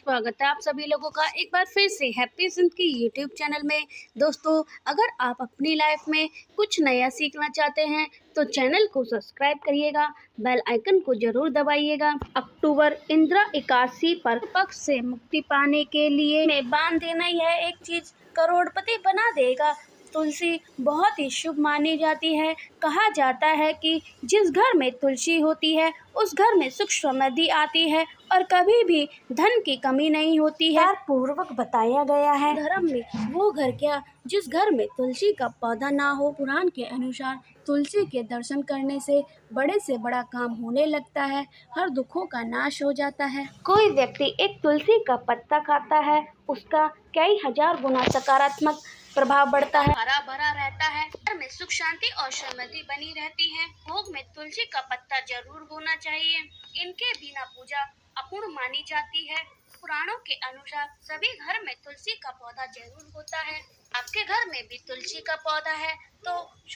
स्वागत है आप सभी लोगों का एक बार फिर से हैप्पी जिंदगी यूट्यूब चैनल में। दोस्तों, अगर आप अपनी लाइफ में कुछ नया सीखना चाहते हैं तो चैनल को सब्सक्राइब करिएगा, बेल आइकन को जरूर दबाइएगा। अक्टूबर इंदिरा एकादशी पर पक्ष से मुक्ति पाने के लिए में बांध देना यह एक चीज करोड़पति बना देगा। तुलसी बहुत ही शुभ मानी जाती है। कहा जाता है कि जिस घर में तुलसी होती है उस घर में सुख समृद्धि आती है और कभी भी धन की कमी नहीं होती है। पूर्वक बताया गया है धर्म में वो घर क्या जिस घर में तुलसी का पौधा ना हो। पुराण के अनुसार तुलसी के दर्शन करने से बड़े से बड़ा काम होने लगता है, हर दुखों का नाश हो जाता है। कोई व्यक्ति एक तुलसी का पत्ता खाता है, उसका कई हजार गुना सकारात्मक प्रभाव बढ़ता है, हरा भरा रहता है, घर में सुख शांति और समृद्धि बनी रहती है। भोग में तुलसी का पत्ता जरूर होना चाहिए। इनके बिना पूजा अपूर्ण मानी जाती है। पुराणों के अनुसार सभी घर में तुलसी का पौधा जरूर होता है। आपके घर में भी तुलसी का पौधा है तो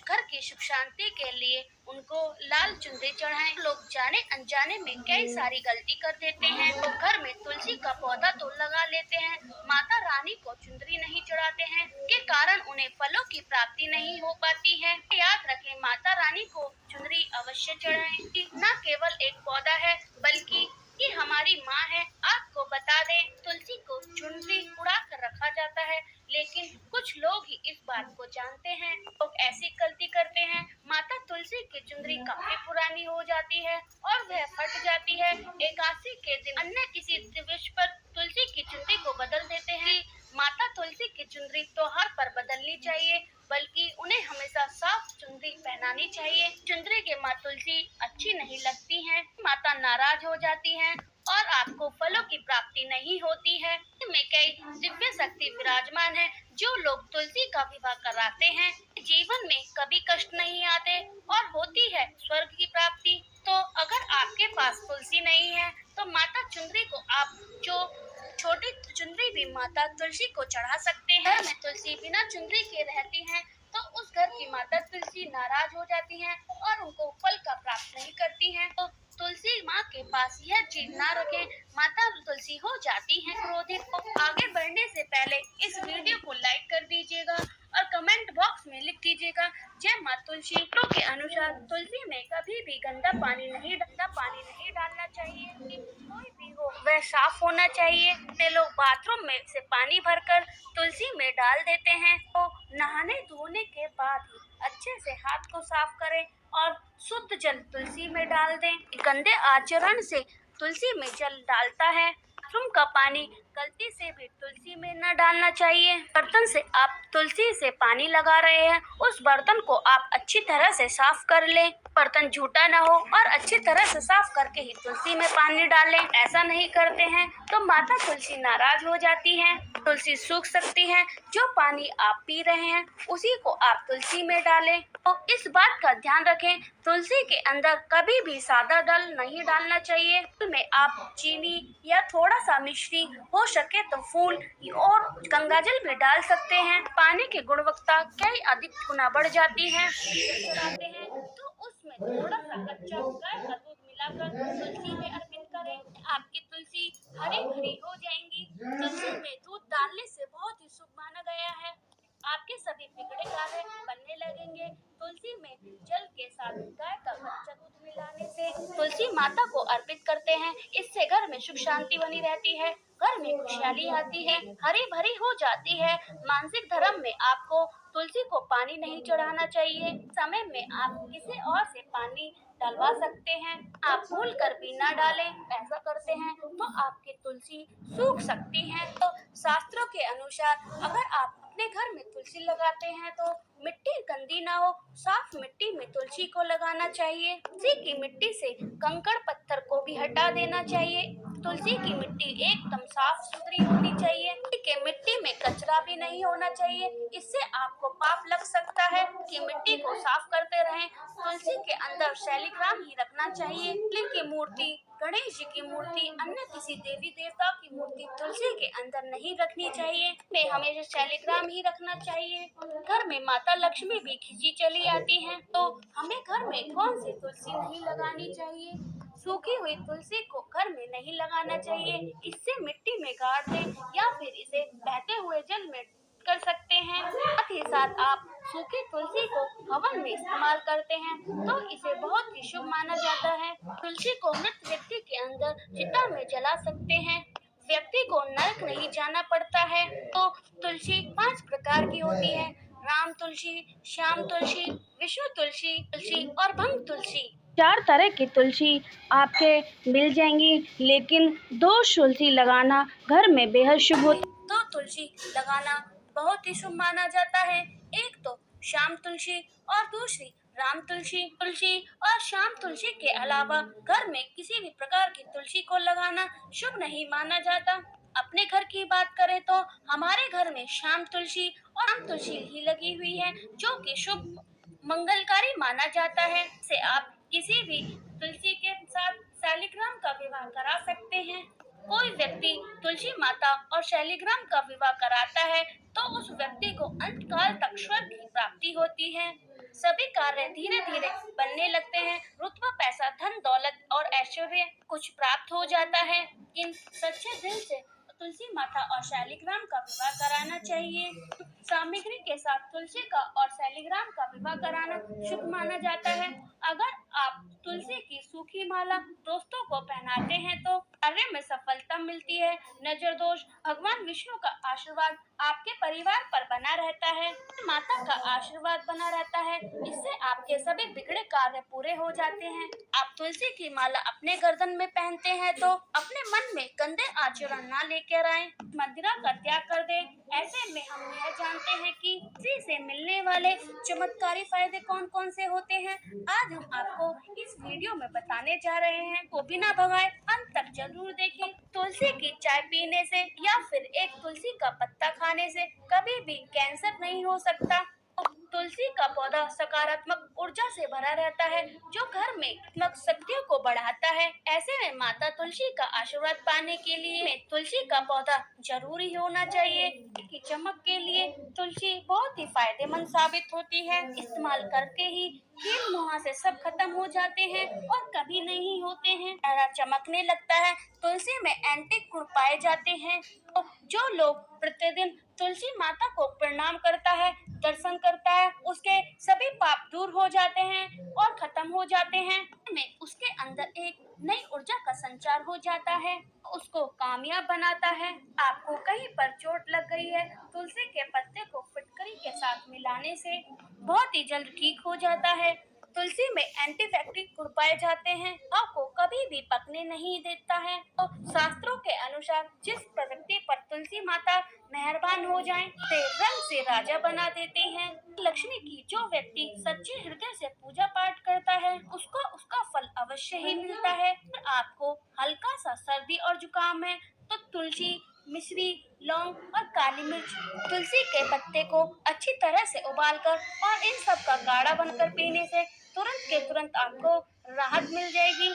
घर की सुख शांति के लिए उनको लाल चुनरी चढ़ाएं। लोग जाने अनजाने में कई सारी गलती कर देते हैं। तो घर में तुलसी का पौधा तो लगा लेते हैं, माता रानी को चुनरी नहीं चढ़ाते हैं, के कारण उन्हें फलों की प्राप्ति नहीं हो पाती है। याद रखें, माता रानी को चुनरी अवश्य चढ़ाएं। न केवल एक पौधा है बल्कि ये हमारी माँ है। आपको बता दें, तुलसी को चुनरी उड़ा कर रखा जाता है, लेकिन कुछ लोग ही इस बात को जानते हैं। लोग ऐसी गलती करते हैं, माता तुलसी की चुनरी काफी पुरानी हो जाती है और वह फट जाती है। एकादशी के दिन अन्य किसी दिवस पर तुलसी की चुनरी को बदल देते हैं। माता तुलसी की चुनरी त्योहार पर बदलनी चाहिए, बल्कि उन्हें हमेशा साफ चुनरी पहनानी चाहिए। चुनरी के माँ तुलसी अच्छी नहीं लगती हैं, माता नाराज हो जाती हैं और आपको फलों की प्राप्ति नहीं होती है। में कई दिव्य शक्ति विराजमान है। जो लोग तुलसी का विवाह कराते हैं जीवन में कभी कष्ट नहीं आते और होती है स्वर्ग की प्राप्ति। तो अगर आपके पास तुलसी नहीं है तो माता चुनरी को आप जो छोटी चुनरी भी माता तुलसी को चढ़ा सकते हैं। घर में तुलसी बिना चुनरी के रहती हैं तो उस घर की माता तुलसी नाराज हो जाती हैं और उनको फल का प्राप्त नहीं करती हैं। तो तुलसी माँ के पास यह चीज ना रखें, माता तुलसी हो जाती हैं क्रोधित। आगे बढ़ने से पहले इस वीडियो को लाइक कर दीजिएगा और कमेंट बॉक्स में लिख दीजिएगा जय माँ तुलसी। तो के अनुसार तुलसी में कभी भी गंदा पानी नहीं डालना चाहिए। कोई भी हो वह साफ होना चाहिए। ते लोग बाथरूम में से पानी भरकर तुलसी में डाल देते हैं। तो नहाने धोने के बाद ही अच्छे से हाथ को साफ करें और शुद्ध जल तुलसी में डाल दें। गंदे आचरण से तुलसी में जल डालता है। बाथरूम का पानी गलती से भी तुलसी में न डालना चाहिए। बर्तन से आप तुलसी से पानी लगा रहे हैं, उस बर्तन को आप अच्छी तरह से साफ कर लें। बर्तन झूठा न हो और अच्छी तरह से साफ करके ही तुलसी में पानी डालें। ऐसा नहीं करते हैं तो माता तुलसी नाराज हो जाती है, तुलसी सूख सकती है। जो पानी आप पी रहे हैं उसी को आप तुलसी में डालें। तो इस बात का ध्यान रखें, तुलसी के अंदर कभी भी सादा जल नहीं डालना चाहिए। में आप चीनी या थोड़ा सा मिश्री, हो सके तो फूल और गंगाजल भी डाल सकते हैं। पानी की गुणवत्ता कई अधिक गुना बढ़ जाती है। चढ़ाते हैं तो उसमें थोड़ा सा कच्चा गाय का दूध मिलाकर तुलसी में अर्पित करें। आपकी तुलसी हरी भरी हो जाएंगी। तुलसी में दूध डालने से बहुत ही शुभ माना गया है। आपके सभी बिगड़े कार्य बनने लगेंगे। तुलसी में जल के साथ गाय का कच्चा दूध मिलाने से तुलसी माता को अर्पित करते हैं। इससे घर में सुख शांति बनी रहती है, घर में खुशहाली आती है, हरी भरी हो जाती है। मानसिक धर्म में आपको तुलसी को पानी नहीं चढ़ाना चाहिए। समय में आप किसी और से पानी डलवा सकते हैं, आप भूल कर भी न डालें। ऐसा करते हैं तो आपकी तुलसी सूख सकती है। तो शास्त्रों के अनुसार अगर आप अपने घर में तुलसी लगाते हैं तो मिट्टी गंदी ना हो, साफ मिट्टी में तुलसी को लगाना चाहिए। तुलसी की मिट्टी से कंकड़ पत्थर को भी हटा देना चाहिए। तुलसी की मिट्टी एकदम साफ सुथरी होनी चाहिए। कि मिट्टी में कचरा भी नहीं होना चाहिए, इससे आपको पाप लग सकता है। कि मिट्टी को साफ करते रहें। तुलसी के अंदर शैलिग्राम ही रखना चाहिए। लिंग की मूर्ति, गणेश जी की मूर्ति, अन्य किसी देवी देवता की मूर्ति तुलसी के अंदर नहीं रखनी चाहिए। में हमेशा शैलिग्राम ही रखना चाहिए। घर में माता लक्ष्मी भी खिंची चली आती हैं, तो हमें घर में कौन सी तुलसी नहीं लगानी चाहिए। सूखी हुई तुलसी को घर में नहीं लगाना चाहिए, इससे मिट्टी में गाड़ दें या फिर इसे बहते हुए जल में कर सकते हैं। साथ ही साथ आप सूखी तुलसी को हवन में इस्तेमाल करते हैं तो इसे बहुत ही शुभ माना जाता है। तुलसी को मृत व्यक्ति के अंदर चिता में जला सकते हैं। व्यक्ति को नरक नहीं जाना पड़ता है। तो तुलसी 5 प्रकार की होती है: राम तुलसी, श्याम तुलसी, विष्णु तुलसी, तुलसी और भंग तुलसी। 4 तरह की तुलसी आपके मिल जाएंगी, लेकिन 2 तुलसी लगाना घर में बेहद शुभ होता है। 2 तुलसी लगाना बहुत ही शुभ माना जाता है। एक तो श्याम तुलसी और दूसरी राम तुलसी। तुलसी और श्याम तुलसी के अलावा घर में किसी भी प्रकार की तुलसी को लगाना शुभ नहीं माना जाता। अपने घर की बात करें तो हमारे घर में श्याम तुलसी और राम तुलसी ही लगी हुई है, जो कि शुभ मंगलकारी माना जाता है। से आप किसी भी तुलसी के साथ शालिग्राम का विवाह करा सकते हैं। कोई व्यक्ति तुलसी माता और शालिग्राम का विवाह कराता है तो उस व्यक्ति को अंतकाल तक स्वर्ग की प्राप्ति होती है। सभी कार्य धीरे धीरे बनने लगते हैं। रुतबा, पैसा, धन दौलत और ऐश्वर्य कुछ प्राप्त हो जाता है। इन सच्चे दिल से तुलसी माता और शालिग्राम का विवाह कराना चाहिए। सामग्री के साथ तुलसी का और शालिग्राम का विवाह कराना शुभ माना जाता है। अगर आप तुलसी की सूखी माला दोस्तों को पहनाते हैं तो कार्य में सफलता मिलती है। नजर दोष, भगवान विष्णु का आशीर्वाद आपके परिवार पर बना रहता है। माता का आशीर्वाद बना रहता है। इससे आपके सभी बिगड़े कार्य पूरे हो जाते हैं। आप तुलसी की माला अपने गर्दन में पहनते हैं तो अपने मन में गंदे आचरण न लेकर आए, मदिरा का त्याग कर दे। ऐसे में हम यह जानते हैं कि तुलसी से मिलने वाले चमत्कारी फायदे कौन कौन से होते हैं। आज हम आपको इस वीडियो में बताने जा रहे हैं, तो बिना भगाए अंत तक जरूर देखें। तुलसी की चाय पीने से या फिर एक तुलसी का पत्ता खाने से कभी भी कैंसर नहीं हो सकता। तुलसी का पौधा सकारात्मक ऊर्जा से भरा रहता है, जो घर में नकारात्मक शक्तियों को बढ़ाता है। ऐसे में माता तुलसी का आशीर्वाद पाने के लिए तुलसी का पौधा जरूरी होना चाहिए। की चमक के लिए तुलसी बहुत ही फायदेमंद साबित होती है। इस्तेमाल करके ही कील मुहासे सब खत्म हो जाते हैं और कभी नहीं होते हैं। चेहरा चमकने लगता है। तुलसी में एंटी गुण पाए जाते हैं। तो जो लोग प्रतिदिन तुलसी माता को प्रणाम करता है, दर्शन करता है, उसके सभी पाप दूर हो जाते हैं और खत्म हो जाते हैं। में उसके अंदर एक नई ऊर्जा का संचार हो जाता है, उसको कामयाब बनाता है। आपको कहीं पर चोट लग गई है, तुलसी के पत्ते को फिटकरी के साथ मिलाने से बहुत ही जल्द ठीक हो जाता है। तुलसी में एंटीबैक्टीरियल गुण पाए जाते हैं, आपको कभी भी पकने नहीं देता है। तो शास्त्रों के अनुसार जिस व्यक्ति पर तुलसी माता मेहरबान हो जाएं, उसे रंग से राजा बना देते हैं। लक्ष्मी की जो व्यक्ति सच्चे हृदय से पूजा पाठ करता है, उसको उसका फल अवश्य ही मिलता है। आपको हल्का सा सर्दी और जुकाम है तो तुलसी, मिश्री, लौंग और काली मिर्च, तुलसी के पत्ते को अच्छी तरह से उबालकर और इन सब का काढ़ा बनकर पीने से तुरंत के तुरंत आपको राहत मिल जाएगी।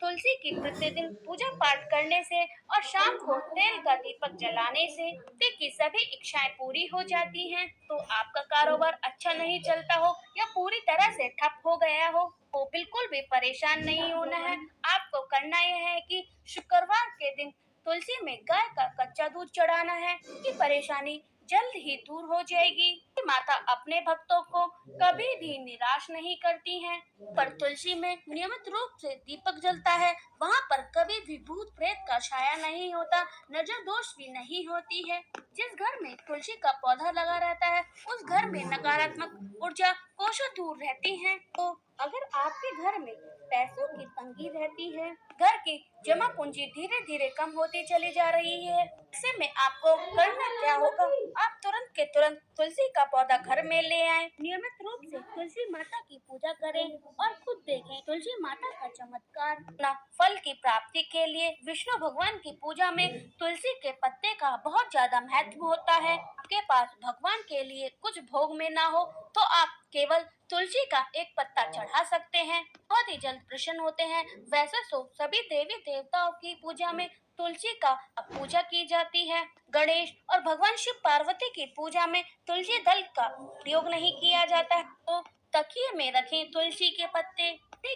तुलसी की प्रतिदिन पूजा पाठ करने से और शाम को तेल का दीपक जलाने से व्यक्ति की सभी इच्छाएं पूरी हो जाती हैं। तो आपका कारोबार अच्छा नहीं चलता हो या पूरी तरह से ठप हो गया हो तो बिल्कुल भी परेशान नहीं होना है। आपको करना यह है कि शुक्रवार के दिन तुलसी में गाय का कच्चा दूध चढ़ाना है कि परेशानी जल्द ही दूर हो जाएगी। माता अपने भक्तों को कभी भी निराश नहीं करती हैं। पर तुलसी में नियमित रूप से दीपक जलता है, वहाँ पर कभी भी भूत प्रेत का छाया नहीं होता, नजर दोष भी नहीं होती है। जिस घर में तुलसी का पौधा लगा रहता है, उस घर में नकारात्मक ऊर्जा कोसों दूर रहती है। तो अगर आपके घर में पैसों की तंगी रहती है, घर की जमा पूंजी धीरे धीरे कम होती चली जा रही है, ऐसे में आपको करना क्या होगा? आप तुरंत के तुरंत तुलसी का पौधा घर में ले आएं, नियमित रूप से तुलसी माता की पूजा करें और खुद देखें तुलसी माता का चमत्कार। ना फल की प्राप्ति के लिए विष्णु भगवान की पूजा में तुलसी के पत्ते का बहुत ज्यादा महत्व होता है। आपके पास भगवान के लिए कुछ भोग में ना हो तो आप केवल तुलसी का एक पत्ता चढ़ा सकते हैं, बहुत ही जल्द प्रसन्न होते हैं। वैसे तो सभी देवी देवताओं की पूजा में तुलसी का पूजा की जाती है। गणेश और भगवान शिव पार्वती की पूजा में तुलसी दल का प्रयोग नहीं किया जाता है। तो तकिए में रखें तुलसी के पत्ते।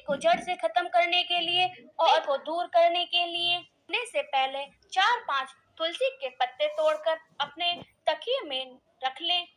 को जड़ से खत्म करने के लिए और को दूर करने के लिए से पहले 4-5 तुलसी के पत्ते तोड़कर अपने तकिए में रख लें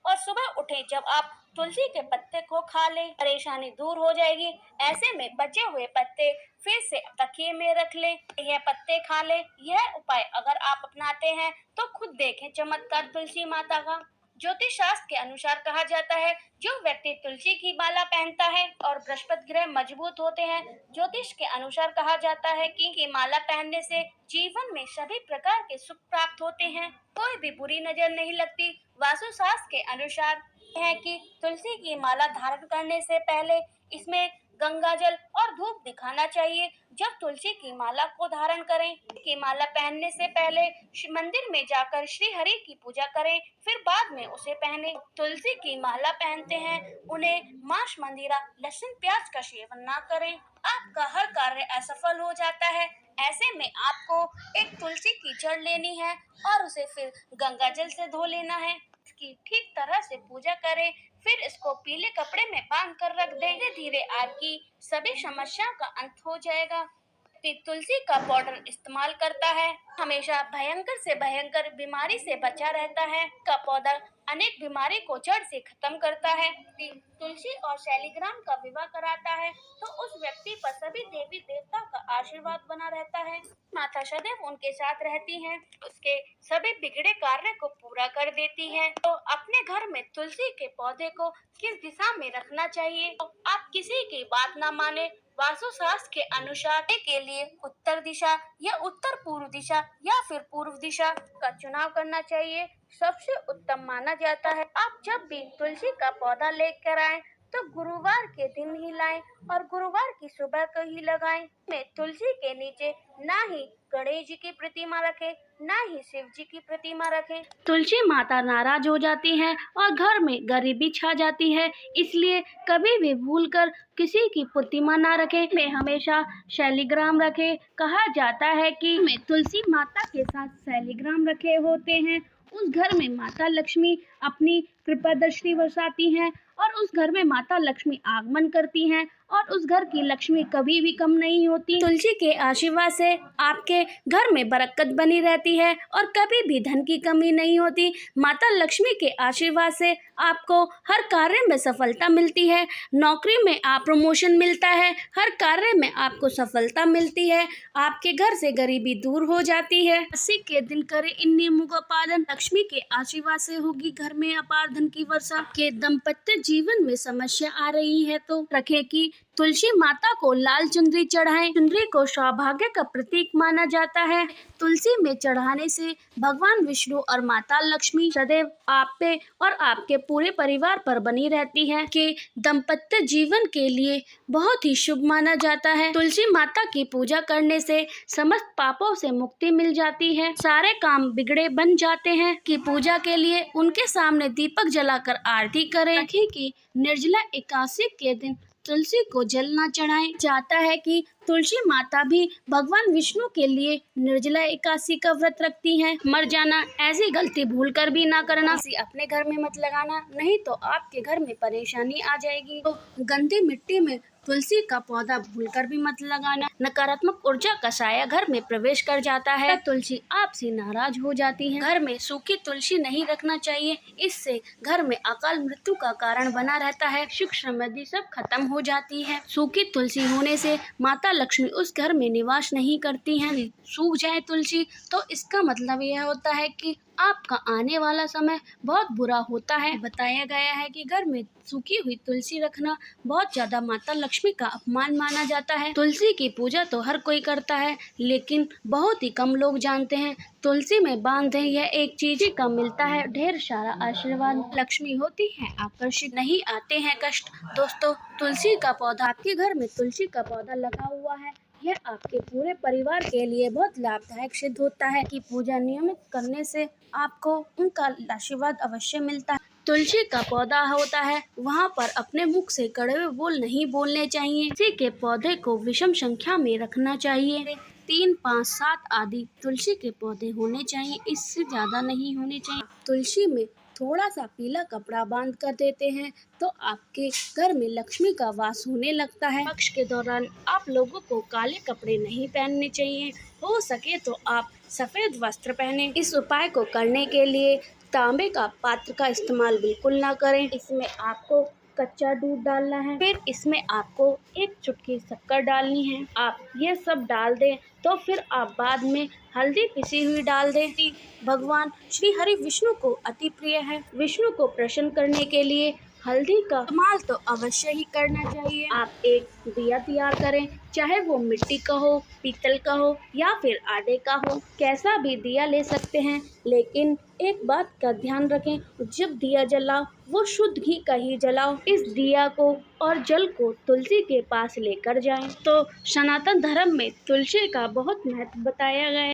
और सुबह उठे जब आप तुलसी के पत्ते को खा लें, परेशानी दूर हो जाएगी। ऐसे में बचे हुए पत्ते फिर से तकिए में रख लें, यह पत्ते खा लें। यह उपाय अगर आप अपनाते हैं तो खुद देखें चमत्कार तुलसी माता का। ज्योतिष शास्त्र के अनुसार कहा जाता है, जो व्यक्ति तुलसी की माला पहनता है और बृहस्पति ग्रह मजबूत होते हैं। ज्योतिष के अनुसार कहा जाता है कि माला पहनने से जीवन में सभी प्रकार के सुख प्राप्त होते हैं, कोई भी बुरी नजर नहीं लगती। वास्तु शास्त्र के अनुसार है कि तुलसी की माला धारण करने से पहले इसमें गंगा जल और धूप दिखाना चाहिए। जब तुलसी की माला को धारण करें, की माला पहनने से पहले मंदिर में जाकर श्री हरि की पूजा करें, फिर बाद में उसे पहने। तुलसी की माला पहनते हैं उन्हें मांस, मंदिरा, लहसुन, प्याज का सेवन ना करें, आपका हर कार्य असफल हो जाता है। ऐसे में आपको एक तुलसी की जड़ लेनी है और उसे फिर गंगा जल से धो लेना है। इसकी ठीक तरह से पूजा करें, फिर इसको पीले कपड़े में बांध कर रख दें। धीरे धीरे आपकी सभी समस्याओं का अंत हो जाएगा। तुलसी का पाउडर इस्तेमाल करता है, हमेशा भयंकर से भयंकर बीमारी से बचा रहता है। का पौधा अनेक बीमारी को जड़ से खत्म करता है। तुलसी और शालिग्राम का विवाह कराता है तो उस व्यक्ति पर सभी देवी देवताओं का आशीर्वाद बना रहता है। माता सदैव उनके साथ रहती हैं, उसके सभी बिगड़े कार्य को पूरा कर देती हैं। तो अपने घर में तुलसी के पौधे को किस दिशा में रखना चाहिए? तो आप किसी की बात ना माने, वास्तु शास्त्र के अनुसार के लिए उत्तर दिशा या उत्तर पूर्व दिशा या फिर पूर्व दिशा का चुनाव करना चाहिए, सबसे उत्तम माना जाता है। आप जब भी तुलसी का पौधा लेकर आए तो गुरुवार के दिन ही लाएं और गुरुवार की सुबह को ही लगाएं। में तुलसी के नीचे ना ही गणेश जी की प्रतिमा रखें, ना ही शिव जी की प्रतिमा रखें। तुलसी माता नाराज हो जाती हैं और घर में गरीबी छा जाती है, इसलिए कभी भी भूलकर किसी की प्रतिमा ना रखें। में हमेशा शालिग्राम रखें। कहा जाता है कि में तुलसी माता के साथ शालिग्राम रखे होते हैं, उस घर में माता लक्ष्मी अपनी कृपा दृष्टि बरसाती हैं और उस घर में माता लक्ष्मी आगमन करती हैं और उस घर की लक्ष्मी कभी भी कम नहीं होती। तुलसी के आशीर्वाद से आपके घर में बरकत बनी रहती है और कभी भी धन की कमी नहीं होती। माता लक्ष्मी के आशीर्वाद से आपको हर कार्य में सफलता मिलती है, नौकरी में आप प्रमोशन मिलता है, हर कार्य में आपको सफलता मिलती है, आपके घर से गरीबी दूर हो जाती है। 80 के दिन करें इन नियमों का पालन, लक्ष्मी के आशीर्वाद से होगी घर में अपार धन की वर्षा। के दाम्पत्य जीवन में समस्या आ रही है तो रखें कि तुलसी माता को लाल चुनरी चढ़ाएं। चुनरी को सौभाग्य का प्रतीक माना जाता है। तुलसी में चढ़ाने से भगवान विष्णु और माता लक्ष्मी सदैव आप पे और आपके पूरे परिवार पर बनी रहती है। कि दाम्पत्य जीवन के लिए बहुत ही शुभ माना जाता है। तुलसी माता की पूजा करने से समस्त पापों से मुक्ति मिल जाती है, सारे काम बिगड़े बन जाते हैं। कि पूजा के लिए उनके सामने दीपक जलाकर आरती करें। कि निर्जला एकादशी के दिन तुलसी को जल न चढ़ाएं। जाता है कि तुलसी माता भी भगवान विष्णु के लिए निर्जला एकादशी का व्रत रखती हैं। मर जाना, ऐसी गलती भूलकर भी ना करना। अपने घर में मत लगाना, नहीं तो आपके घर में परेशानी आ जाएगी। तो गंदी मिट्टी में तुलसी का पौधा भूलकर भी मत लगाना, नकारात्मक ऊर्जा का साया घर में प्रवेश कर जाता है, तुलसी आपसे नाराज हो जाती है। घर में सूखी तुलसी नहीं रखना चाहिए, इससे घर में अकाल मृत्यु का कारण बना रहता है, सुख समृद्धि सब खत्म हो जाती है। सूखी तुलसी होने से माता लक्ष्मी उस घर में निवास नहीं करती हैं। सूख जाए तुलसी तो इसका मतलब यह होता है कि आपका आने वाला समय बहुत बुरा होता है। बताया गया है कि घर में सूखी हुई तुलसी रखना बहुत ज्यादा माता लक्ष्मी का अपमान माना जाता है। तुलसी की पूजा तो हर कोई करता है, लेकिन बहुत ही कम लोग जानते हैं। तुलसी में बांधे यह एक चीज का मिलता है ढेर सारा आशीर्वाद। लक्ष्मी होती है आकर्षित, नहीं आते हैं कष्ट। दोस्तों, तुलसी का पौधा, आपके घर में तुलसी का पौधा लगा हुआ है, यह आपके पूरे परिवार के लिए बहुत लाभदायक सिद्ध होता है। कि पूजा नियमित करने से आपको उनका आशीर्वाद अवश्य मिलता है। तुलसी का पौधा होता है वहाँ पर अपने मुख से कड़वे बोल नहीं बोलने चाहिए। तुलसी के पौधे को विषम संख्या में रखना चाहिए, 3, 5, 7 आदि तुलसी के पौधे होने चाहिए, इससे ज्यादा नहीं होने चाहिए। तुलसी में थोड़ा सा पीला कपड़ा बांध कर देते हैं तो आपके घर में लक्ष्मी का वास होने लगता है। पक्ष के दौरान आप लोगों को काले कपड़े नहीं पहनने चाहिए, हो सके तो आप सफ़ेद वस्त्र पहने। इस उपाय को करने के लिए तांबे का पात्र का इस्तेमाल बिल्कुल ना करें। इसमें आपको कच्चा दूध डालना है, फिर इसमें आपको 1 चुटकी शक्कर डालनी है। आप ये सब डाल दें तो फिर आप बाद में हल्दी पिसी हुई डाल दें। भगवान श्री हरि विष्णु को अति प्रिय है। विष्णु को प्रसन्न करने के लिए हल्दी का इस्तेमाल तो अवश्य ही करना चाहिए। आप एक दिया तैयार करें, चाहे वो मिट्टी का हो, पीतल का हो या फिर आटे का हो, कैसा भी दिया ले सकते हैं। लेकिन एक बात का ध्यान रखें, जब दिया जलाओ वो शुद्ध घी का ही जलाओ। इस दिया को और जल को तुलसी के पास लेकर जाएं। तो सनातन धर्म में तुलसी का बहुत महत्व बताया गया है।